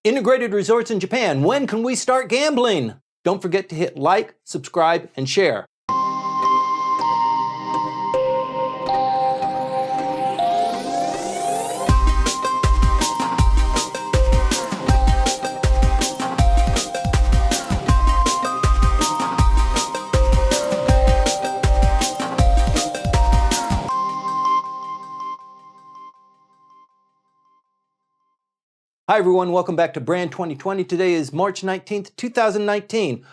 Integrated resorts in Japan. When can we start gambling? Don't forget to hit like, subscribe, and share. Hi everyone, welcome back to Brand 2020. Today is March 19th, 2019.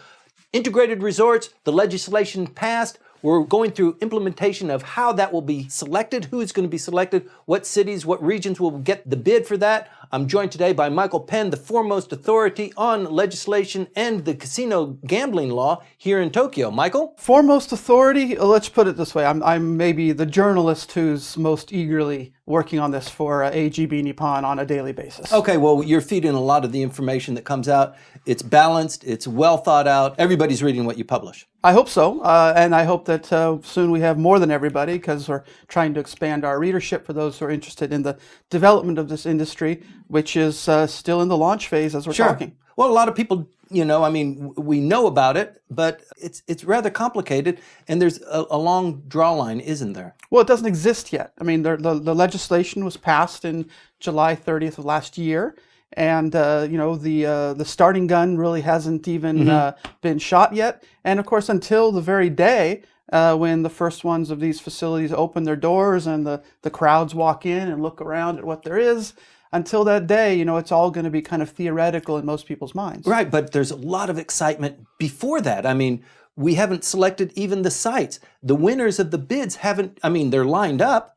Integrated resorts, the legislation passed. We're going through implementation of how that will be selected, who is going to be selected, what cities, what regions will get the bid for that. I'm joined today by Michael Penn, the foremost authority on legislation and the casino gambling law here in Tokyo. Michael? Foremost authority? Let's put it this way. I'm maybe the journalist who's most eagerly working on this for AGB Nippon on a daily basis. Okay, well, you're feeding a lot of the information that comes out. It's balanced, it's well thought out. Everybody's reading what you publish. I hope so, and I hope that soon we have more than everybody, because we're trying to expand our readership for those who are interested in the development of this industry, which is still in the launch phase as we're talking. Well, a lot of people, we know about it, but it's rather complicated, and there's a long draw line, isn't there? Well, it doesn't exist yet. I mean, the legislation was passed in July 30th of last year, and the starting gun really hasn't even been shot yet. And of course, until the very day when the first ones of these facilities open their doors and the crowds walk in and look around at what there is, until that day, it's all going to be kind of theoretical in most people's minds. Right, but there's a lot of excitement before that. I mean, we haven't selected even the sites. The winners of the bids they're lined up.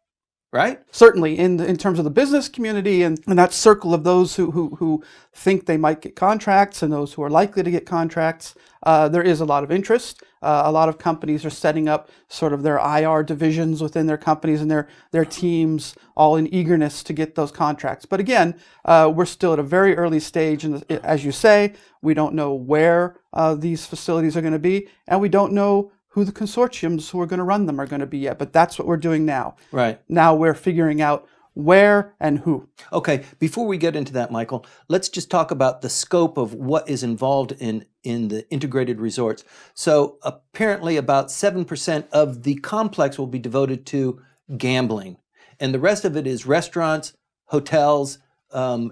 Right? Certainly, in terms of the business community and that circle of those who think they might get contracts and those who are likely to get contracts, there is a lot of interest. A lot of companies are setting up sort of their IR divisions within their companies and their teams, all in eagerness to get those contracts. But again, we're still at a very early stage, and as you say, we don't know where these facilities are going to be, and we don't know who the consortiums who are going to run them are going to be yet. But that's what we're doing now. Right. Now we're figuring out where and who. Okay, before we get into that, Michael, let's just talk about the scope of what is involved in the integrated resorts. So apparently about 7% of the complex will be devoted to gambling. And the rest of it is restaurants, hotels,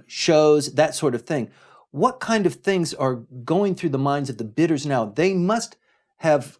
shows, that sort of thing. What kind of things are going through the minds of the bidders now? They must have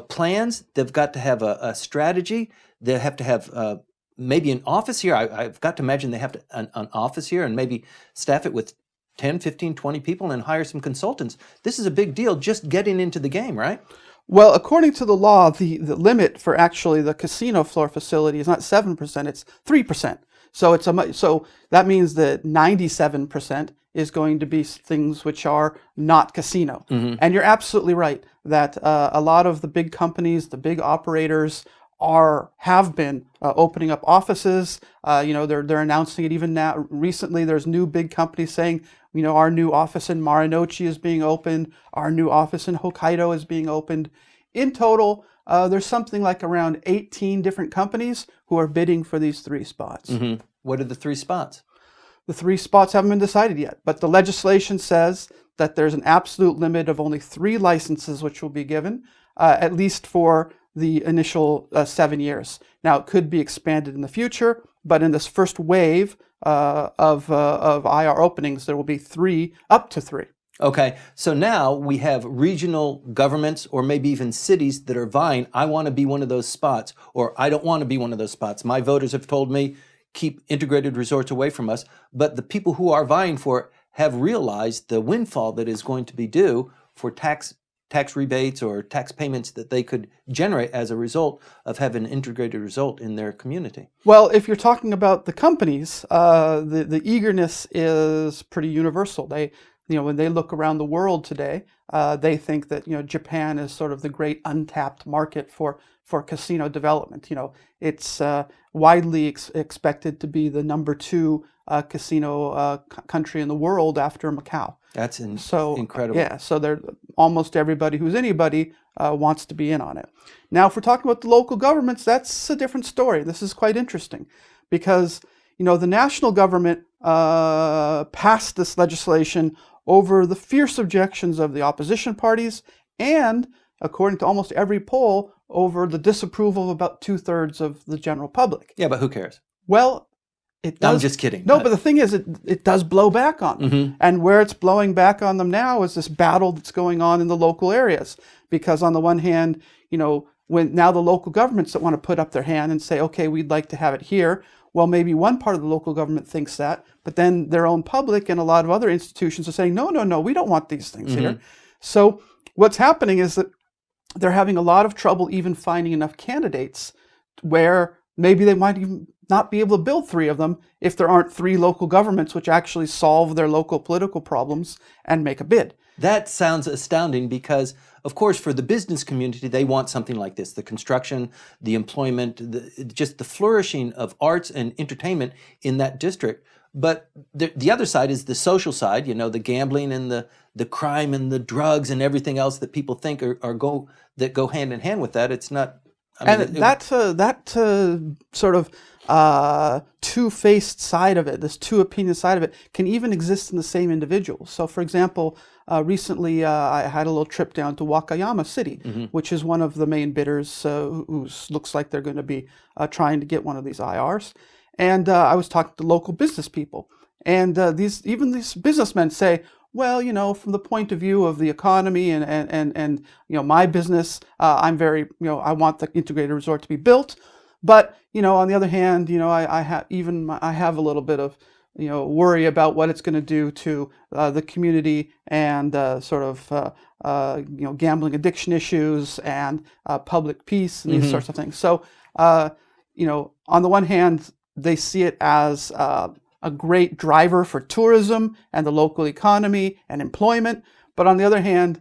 plans. They've got to have a strategy. They have to have maybe an office here. I've got to imagine they have an office here and maybe staff it with 10, 15, 20 people and hire some consultants. This is a big deal just getting into the game, right? Well, according to the law, the limit for actually the casino floor facility is not 7%, it's 3%. So that means that 97% is going to be things which are not casino. Mm-hmm. And you're absolutely right that a lot of the big companies, the big operators have been opening up offices. They're announcing it even now. Recently, there's new big companies saying, our new office in Marunouchi is being opened. Our new office in Hokkaido is being opened. In total, there's something like around 18 different companies who are bidding for these 3 spots. Mm-hmm. What are the 3 spots? The 3 spots haven't been decided yet, but the legislation says that there's an absolute limit of only 3 licenses which will be given, at least for the initial 7 years. Now, it could be expanded in the future, but in this first wave of IR openings, there will be up to 3. Okay, so now we have regional governments or maybe even cities that are vying. I want to be one of those spots, or I don't want to be one of those spots. My voters have told me, keep integrated resorts away from us. But the people who are vying for it have realized the windfall that is going to be due for tax rebates or tax payments that they could generate as a result of having an integrated resort in their community. Well, if you're talking about the companies, the eagerness is pretty universal. When they look around the world today, they think that Japan is sort of the great untapped market for casino development. It's widely expected to be the number 2 casino country in the world after Macau. That's incredible. Yeah, so almost everybody who's anybody wants to be in on it. Now, if we're talking about the local governments, that's a different story. This is quite interesting because the national government passed this legislation over the fierce objections of the opposition parties and, according to almost every poll, over the disapproval of about 2/3 of the general public. Yeah, but who cares? Well, it does. I'm just kidding. No, but the thing is, it does blow back on them. And where it's blowing back on them now is this battle that's going on in the local areas. Because on the one hand, when now the local governments that want to put up their hand and say, okay, we'd like to have it here. Well, maybe one part of the local government thinks that, but then their own public and a lot of other institutions are saying, no, we don't want these things here. So what's happening is that they're having a lot of trouble even finding enough candidates where maybe they might even not be able to build 3 of them if there aren't 3 local governments which actually solve their local political problems and make a bid. That sounds astounding because, of course, for the business community, they want something like this. The construction, the employment, just the flourishing of arts and entertainment in that district. But the other side is the social side, the gambling and the crime and the drugs and everything else that people think that go hand in hand with that. It's not. That sort of two-faced side of it, this two-opinion side of it, can even exist in the same individual. So, for example, recently I had a little trip down to Wakayama City, which is one of the main bidders who looks like they're going to be trying to get one of these IRs. And I was talking to local business people. And these businessmen say, well, from the point of view of the economy and my business, I'm very, I want the integrated resort to be built. But, on the other hand, I have a little bit of, worry about what it's going to do to the community and gambling addiction issues and public peace and these sorts of things. So, on the one hand, they see it as a great driver for tourism and the local economy and employment. But on the other hand,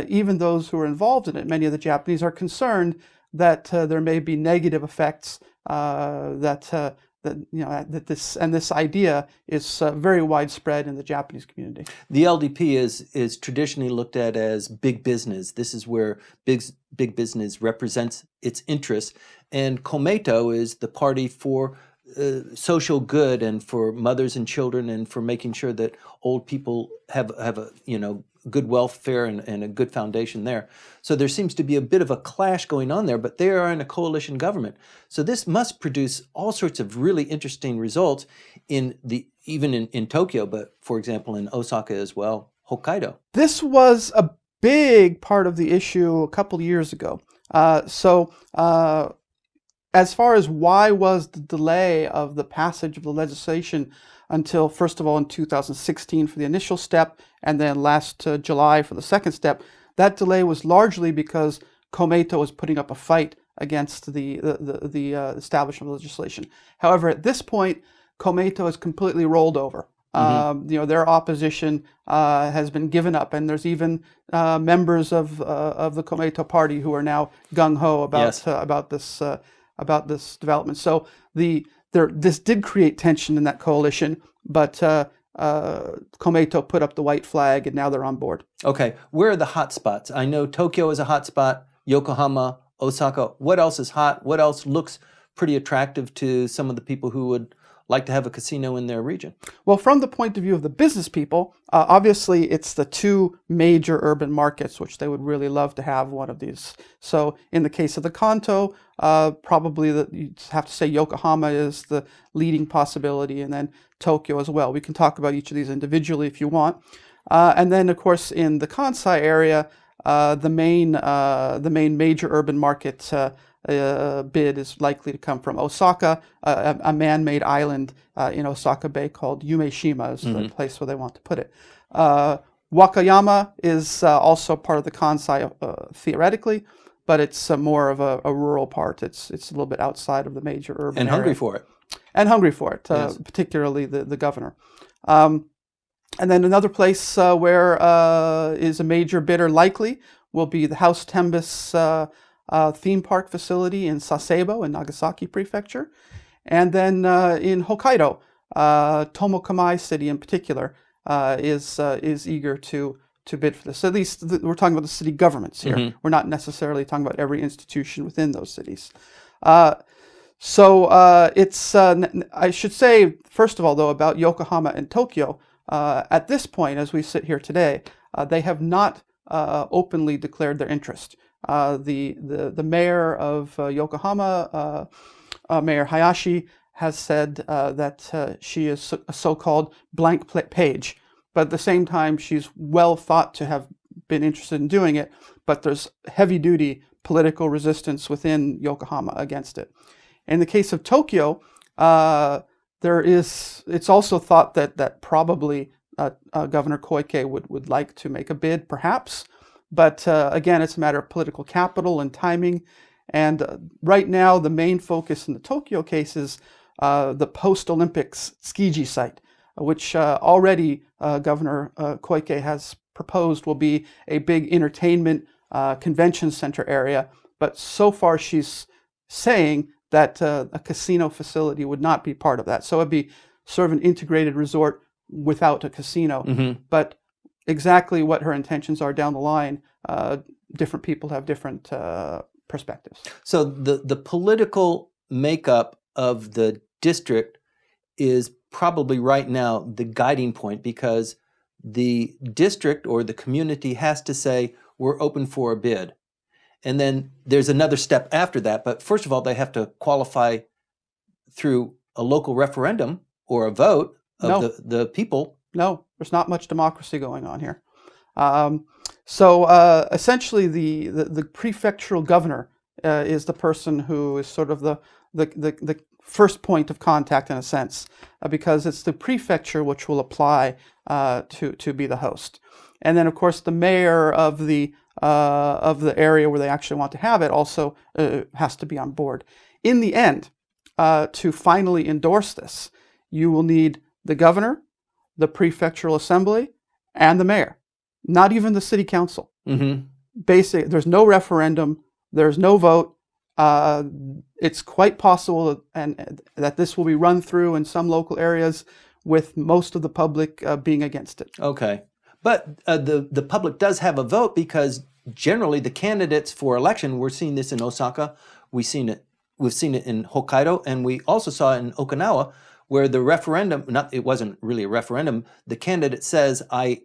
even those who are involved in it, many of the Japanese are concerned that there may be negative effects that this idea is very widespread in the Japanese community. The LDP is traditionally looked at as big business. This is where big business represents its interests, and Komeito is the party for social good and for mothers and children and for making sure that old people have a good welfare and a good foundation there. So there seems to be a bit of a clash going on there, but they are in a coalition government. So this must produce all sorts of really interesting results even in Tokyo, but for example in Osaka as well, Hokkaido. This was a big part of the issue a couple years ago. As far as why was the delay of the passage of the legislation until, first of all, in 2016 for the initial step, and then last July for the second step, that delay was largely because Komeito was putting up a fight against the establishment of legislation. However, at this point, Komeito has completely rolled over. Their opposition has been given up, and there's even members of the Komeito party who are now gung-ho about this development. So this did create tension in that coalition, but Komeito put up the white flag, and now they're on board. Okay, where are the hot spots? I know Tokyo is a hot spot, Yokohama, Osaka. What else is hot? What else looks pretty attractive to some of the people who would like to have a casino in their region? Well, from the point of view of the business people, obviously it's the 2 major urban markets which they would really love to have one of these. So in the case of the Kanto, probably you'd have to say Yokohama is the leading possibility, and then Tokyo as well. We can talk about each of these individually if you want. And then, of course, in the Kansai area, the main major urban market bid is likely to come from Osaka, a man-made island in Osaka Bay called Yumeshima is the place where they want to put it. Wakayama is also part of the Kansai theoretically, but it's more of a rural part. It's a little bit outside of the major urban and area. hungry for it, Yes. Particularly the governor. And then another place where is a major bidder likely will be the House Tembus theme park facility in Sasebo in Nagasaki Prefecture. And then in Hokkaido, Tomokamai City in particular is eager to bid for this. So at least we're talking about the city governments here. We're not necessarily talking about every institution within those cities. So I should say, first of all, though, about Yokohama and Tokyo, at this point, as we sit here today, they have not openly declared their interest. The mayor of Yokohama, Mayor Hayashi, has said that she is a so-called blank page, but at the same time, she's well thought to have been interested in doing it, but there's heavy-duty political resistance within Yokohama against it. In the case of Tokyo, it's also thought that probably Governor Koike would like to make a bid, perhaps, but again, it's a matter of political capital and timing. And right now, the main focus in the Tokyo case is the post-Olympics Tsukiji site, which already Governor Koike has proposed will be a big entertainment convention center area. But so far, she's saying that a casino facility would not be part of that. So it'd be sort of an integrated resort without a casino. Mm-hmm. But exactly what her intentions are down the line, different people have different perspectives. So the political makeup of the district is probably right now the guiding point, because the district or the community has to say, we're open for a bid. And then there's another step after that. But first of all, they have to qualify through a local referendum or a vote of the people. No, there's not much democracy going on here. Essentially, the prefectural governor is the person who is sort of the first point of contact in a sense, because it's the prefecture which will apply to be the host. And then, of course, the mayor of the area where they actually want to have it also has to be on board. In the end, to finally endorse this, you will need the governor, the prefectural assembly, and the mayor. Not even the city council. Mm-hmm. Basically, there's no referendum, there's no vote. It's quite possible that this will be run through in some local areas with most of the public being against it. Okay. But the public does have a vote, because generally the candidates for election, we're seeing this in Osaka, we've seen it in Hokkaido, and we also saw it in Okinawa, where the referendum, it wasn't really a referendum, the candidate says, I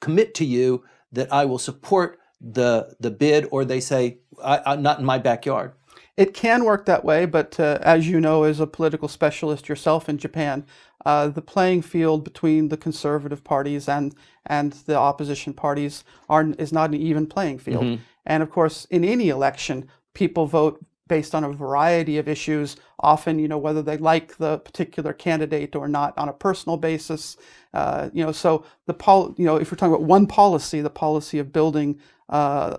commit to you that I will support the bid, or they say, not in my backyard. It can work that way, but as you know, as a political specialist yourself in Japan, the playing field between the conservative parties and the opposition parties is not an even playing field. Mm-hmm. And of course, in any election, people vote based on a variety of issues, often, whether they like the particular candidate or not on a personal basis. So if we're talking about one policy, the policy of building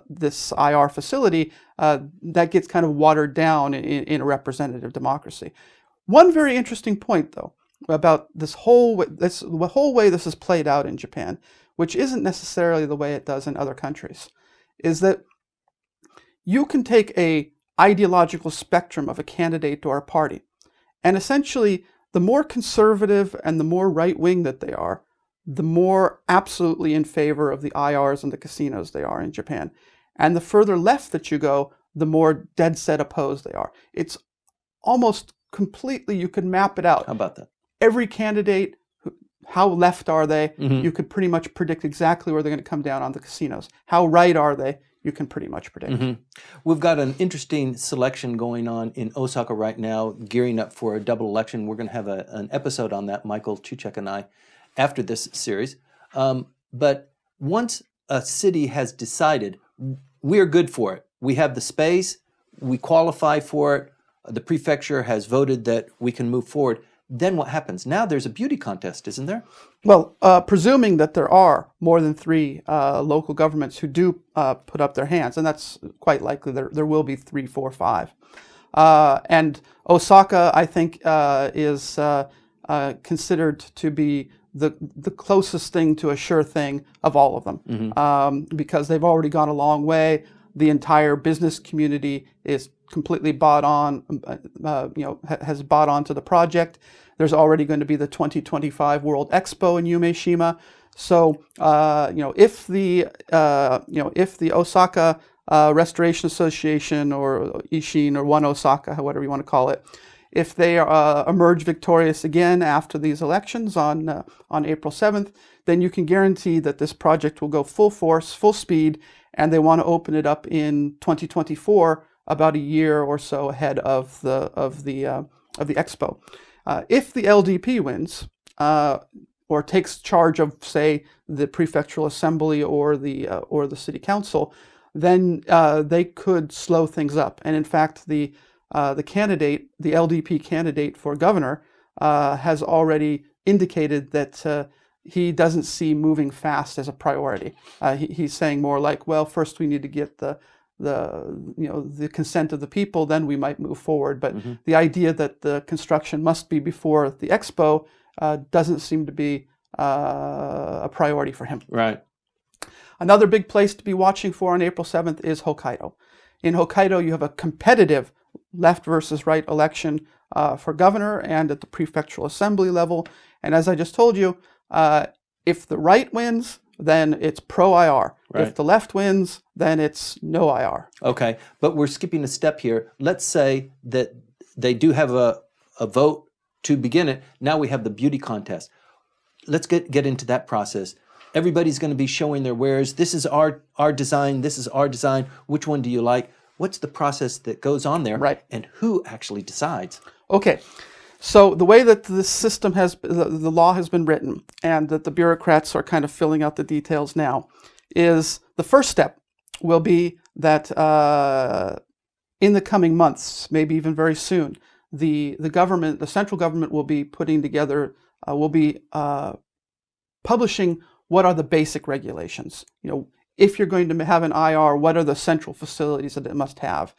this IR facility, that gets kind of watered down in a representative democracy. One very interesting point, though, about the whole way this is played out in Japan, which isn't necessarily the way it does in other countries, is that you can take a ideological spectrum of a candidate or a party, and essentially the more conservative and the more right-wing that they are, the more absolutely in favor of the IRs and the casinos they are in Japan. And the further left that you go, the more dead set opposed they are. It's almost completely, you could map it out. How about that? Every candidate, how left are they? Mm-hmm. You could pretty much predict exactly where they're going to come down on the casinos. How right are they? You can pretty much predict. Mm-hmm. We've got an interesting selection going on in Osaka right now, gearing up for a double election. We're going to have an episode on that, Michael Chuchek and I, after this series. But once a city has decided, we're good for it. We have the space, we qualify for it, the prefecture has voted that we can move forward. Then what happens? Now there's a beauty contest, isn't there? Well, presuming that there are more than 3 local governments who do put up their hands, and that's quite likely, there will be 3, 4, 5. And Osaka, I think, is considered to be the closest thing to a sure thing of all of them, Mm-hmm. because they've already gone a long way. The entire business community is completely bought on, has bought onto the project. There's already going to be the 2025 World Expo in Umeshima. So, if the Osaka Restoration Association or Ishin or One Osaka, whatever you want to call it, if they emerge victorious again after these elections on April 7th, then you can guarantee that this project will go full force, full speed, and they want to open it up in 2024, about a year or so ahead of the expo. If the LDP wins, or takes charge of, say, the prefectural assembly or the city council, then they could slow things up. And in fact, the candidate, the LDP candidate for governor, has already indicated that he doesn't see moving fast as a priority. He's saying more like, well, first we need to get the consent of the people, then we might move forward. But the idea that the construction must be before the expo doesn't seem to be a priority for him. Right. Another big place to be watching for on April 7th is Hokkaido. In Hokkaido, you have a competitive left versus right election for governor and at the prefectural assembly level. And as I just told you, if the right wins, then it's pro-IR. Right. If the left wins, then it's no IR. Okay, but we're skipping a step here. Let's say that they do have a vote to begin it. Now we have the beauty contest. Let's get into that process. Everybody's going to be showing their wares. This is our design. This is our design. Which one do you like? What's the process that goes on there? Right. And who actually decides? Okay. So the way that this system the law has been written, and that the bureaucrats are kind of filling out the details now, is the first step will be that in the coming months, maybe even very soon, the government, the central government, will be putting together, publishing what are the basic regulations. If you're going to have an IR, what are the central facilities that it must have?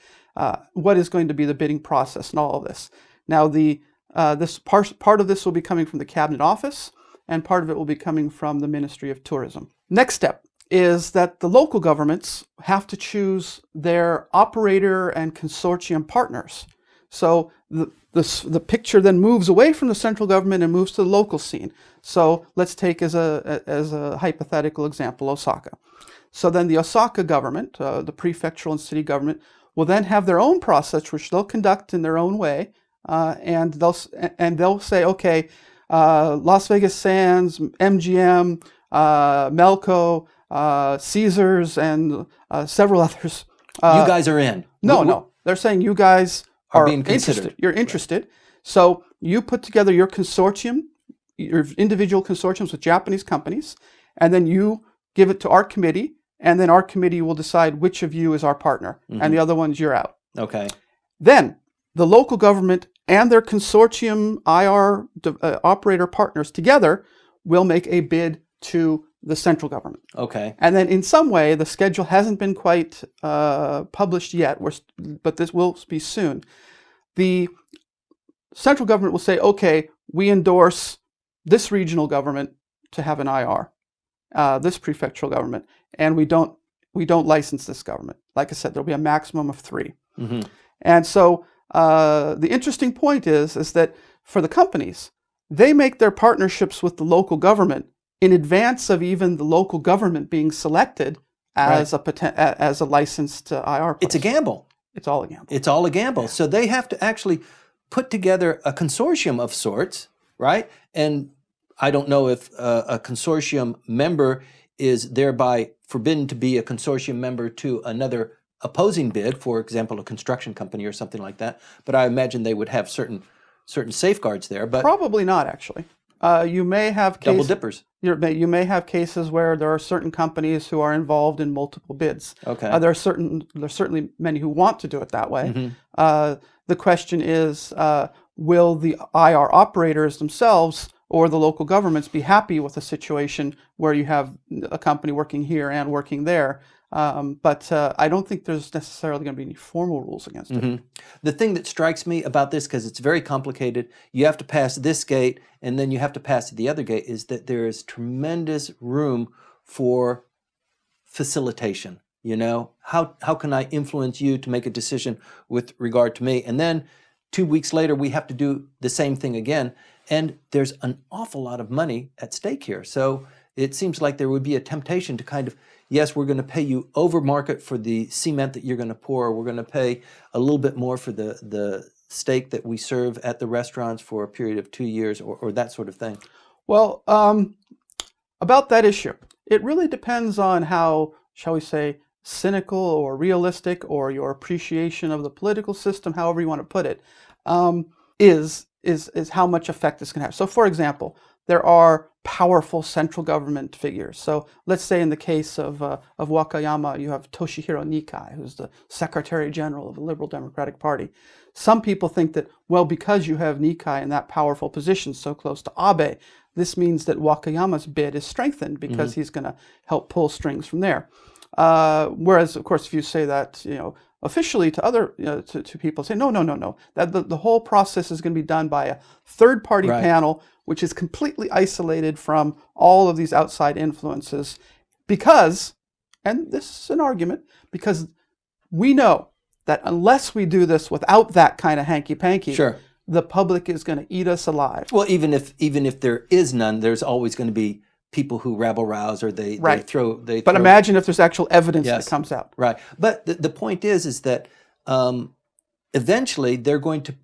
What is going to be the bidding process and all of this? Now, this part of this will be coming from the Cabinet Office, and part of it will be coming from the Ministry of Tourism. Next step is that the local governments have to choose their operator and consortium partners. So the picture then moves away from the central government and moves to the local scene. So let's take as a hypothetical example, Osaka. So then the Osaka government, the prefectural and city government, will then have their own process, which they'll conduct in their own way, and they'll say, okay, Las Vegas Sands, MGM, Melco, Caesars, and several others. You guys are in. No. They're saying you guys are being considered. Interested. You're interested. Right. So you put together your consortium, your individual consortiums with Japanese companies, and then you give it to our committee, and then our committee will decide which of you is our partner, and the other ones you're out. Okay. Then the local government and their consortium IR operator partners together will make a bid to the central government. Okay. And then in some way, the schedule hasn't been quite published yet, but this will be soon. The central government will say, okay, we endorse this regional government to have an IR, this prefectural government, and we don't license this government. Like I said, there'll be a maximum of 3. And so the interesting point is that for the companies, they make their partnerships with the local government in advance of even the local government being selected as a licensed IR place. It's a gamble. It's all a gamble. It's all a gamble. Yeah. So they have to actually put together a consortium of sorts, right? And I don't know if a consortium member is thereby forbidden to be a consortium member to another opposing bid, for example, a construction company or something like that. But I imagine they would have certain safeguards there. But probably not, actually. You may have double dippers. You may have cases where there are certain companies who are involved in multiple bids. Okay. There's certainly many who want to do it that way. The question is, will the IR operators themselves or the local governments be happy with a situation where you have a company working here and working there? But I don't think there's necessarily going to be any formal rules against it. The thing that strikes me about this, because it's very complicated, you have to pass this gate and then you have to pass the other gate, is that there is tremendous room for facilitation. How can I influence you to make a decision with regard to me? And then 2 weeks later, we have to do the same thing again. And there's an awful lot of money at stake here. So it seems like there would be a temptation to kind of, yes, we're going to pay you over market for the cement that you're going to pour. We're going to pay a little bit more for the steak that we serve at the restaurants for a period of 2 years, or that sort of thing. Well, about that issue, it really depends on how, shall we say, cynical or realistic, or your appreciation of the political system, however you want to put it, is how much effect this can have. So, for example, there are powerful central government figures. So let's say in the case of Wakayama, you have Toshihiro Nikai, who's the Secretary General of the Liberal Democratic Party. Some people think that, well, because you have Nikai in that powerful position so close to Abe, this means that Wakayama's bid is strengthened because he's going to help pull strings from there. Whereas, of course, if you say that, officially to other to people, say no, that the whole process is going to be done by a third-party panel, which is completely isolated from all of these outside influences, because, and this is an argument, because we know that unless we do this without that kind of hanky-panky, the public is going to eat us alive. Well, even if there is none, there's always going to be people who rabble-rouse, or they throw. But imagine if there's actual evidence that comes out. Right. But the point is that eventually they're going to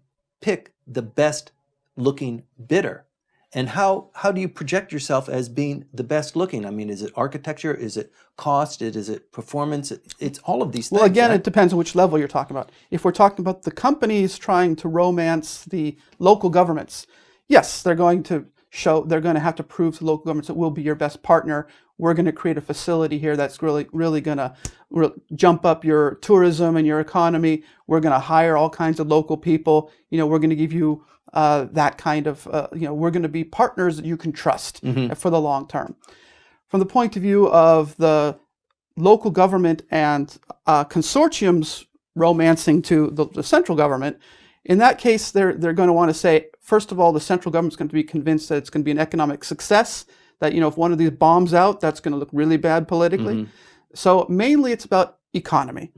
pick the best-looking bidder. And how do you project yourself as being the best looking? I mean, is it architecture? Is it cost? Is it performance? It's all of these things. Well, again, it depends on which level you're talking about. If we're talking about the companies trying to romance the local governments, yes, they're going to have to prove to local governments that we'll be your best partner. We're going to create a facility here that's really going to jump up your tourism and your economy. We're going to hire all kinds of local people. We're going to give you that kind of, we're going to be partners that you can trust for the long term. From the point of view of the local government and consortiums romancing to the central government, in that case, they're going to want to say, first of all, the central government's going to be convinced that it's going to be an economic success, that, if one of these bombs out, that's going to look really bad politically. So mainly it's about economy.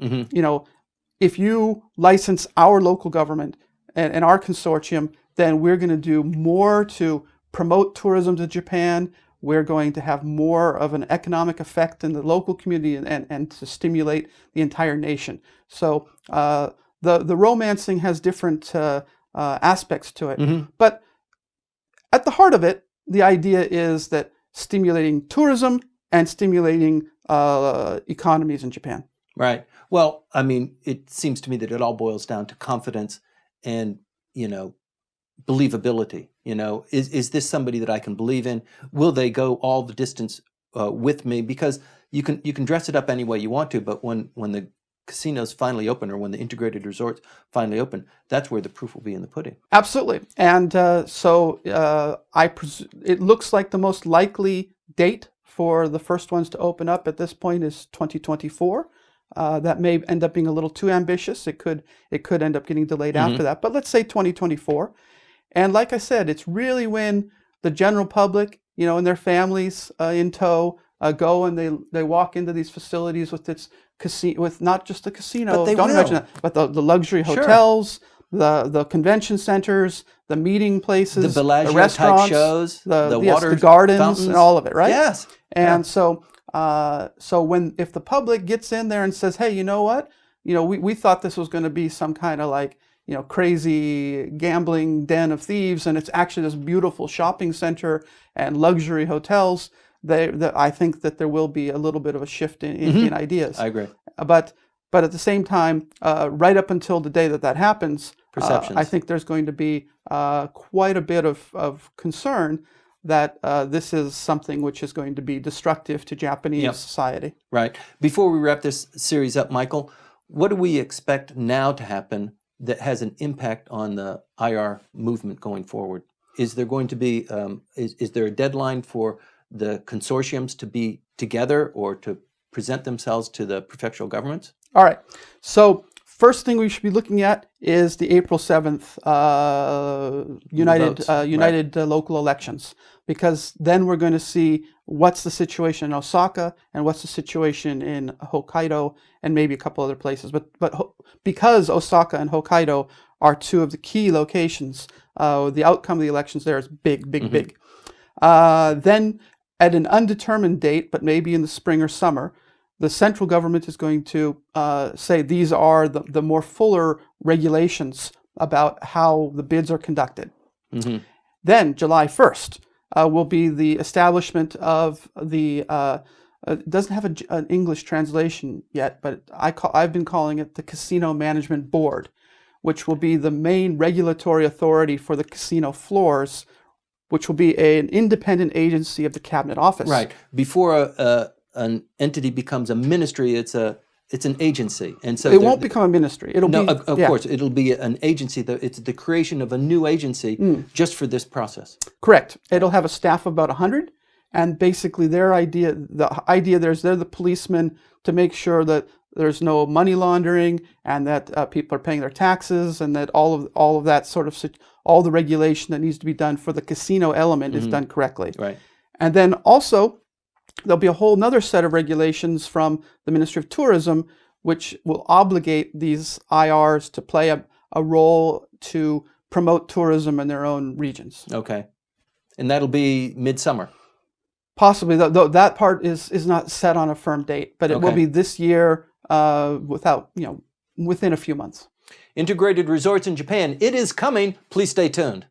If you license our local government and our consortium, then we're going to do more to promote tourism to Japan. We're going to have more of an economic effect in the local community and to stimulate the entire nation. So the romancing has different aspects to it. But at the heart of it, the idea is that stimulating tourism and stimulating economies in Japan. Right. Well, I mean, it seems to me that it all boils down to confidence and, believability. Is this somebody that I can believe in? Will they go all the distance with me? Because you can dress it up any way you want to, but when the casinos finally open, or when the integrated resorts finally open, that's where the proof will be in the pudding. Absolutely. And so it looks like the most likely date for the first ones to open up at this point is 2024. That may end up being a little too ambitious. It could end up getting delayed after that. But let's say 2024. And like I said, it's really when the general public, and their families in tow, go and they walk into these facilities with with not just the casino. But they don't will. imagine that, but the luxury hotels, the convention centers, the meeting places, the Bellagio the restaurants, type shows, the water the gardens, fountains, and all of it, right? Yes. And so if the public gets in there and says, hey, you know what? We thought this was going to be some kind of like, crazy gambling den of thieves, and it's actually this beautiful shopping center and luxury hotels, I think that there will be a little bit of a shift in ideas. I agree. But at the same time, right up until the day that happens, perceptions. I think there's going to be quite a bit of concern that this is something which is going to be destructive to Japanese society. Right. Before we wrap this series up, Michael, what do we expect now to happen that has an impact on the IR movement going forward? Is there going to be, is there a deadline for the consortiums to be together or to present themselves to the prefectural governments? All right. So first thing we should be looking at is the April 7th United local elections, because then we're going to see what's the situation in Osaka and what's the situation in Hokkaido and maybe a couple other places. But because Osaka and Hokkaido are two of the key locations, the outcome of the elections there is big. Then at an undetermined date, but maybe in the spring or summer, the central government is going to say these are the more fuller regulations about how the bids are conducted. Mm-hmm. Then July 1st will be the establishment of the, it doesn't have an English translation yet, but I've been calling it the Casino Management Board, which will be the main regulatory authority for the casino floors, which will be an independent agency of the Cabinet Office. Right. Before an entity becomes a ministry, it's an agency, and so it won't become a ministry. It'll be of course it'll be an agency. It's the creation of a new agency just for this process. Correct. It'll have a staff of about 100, and basically the idea they're the policemen to make sure that there's no money laundering and that people are paying their taxes, and that all of that sort of all the regulation that needs to be done for the casino element is done correctly. Right. And then also there'll be a whole nother set of regulations from the Ministry of Tourism, which will obligate these IRs to play a role to promote tourism in their own regions. Okay. And that'll be midsummer. Possibly, though that part is not set on a firm date, but it will be this year within a few months. Integrated resorts in Japan. It is coming. Please stay tuned.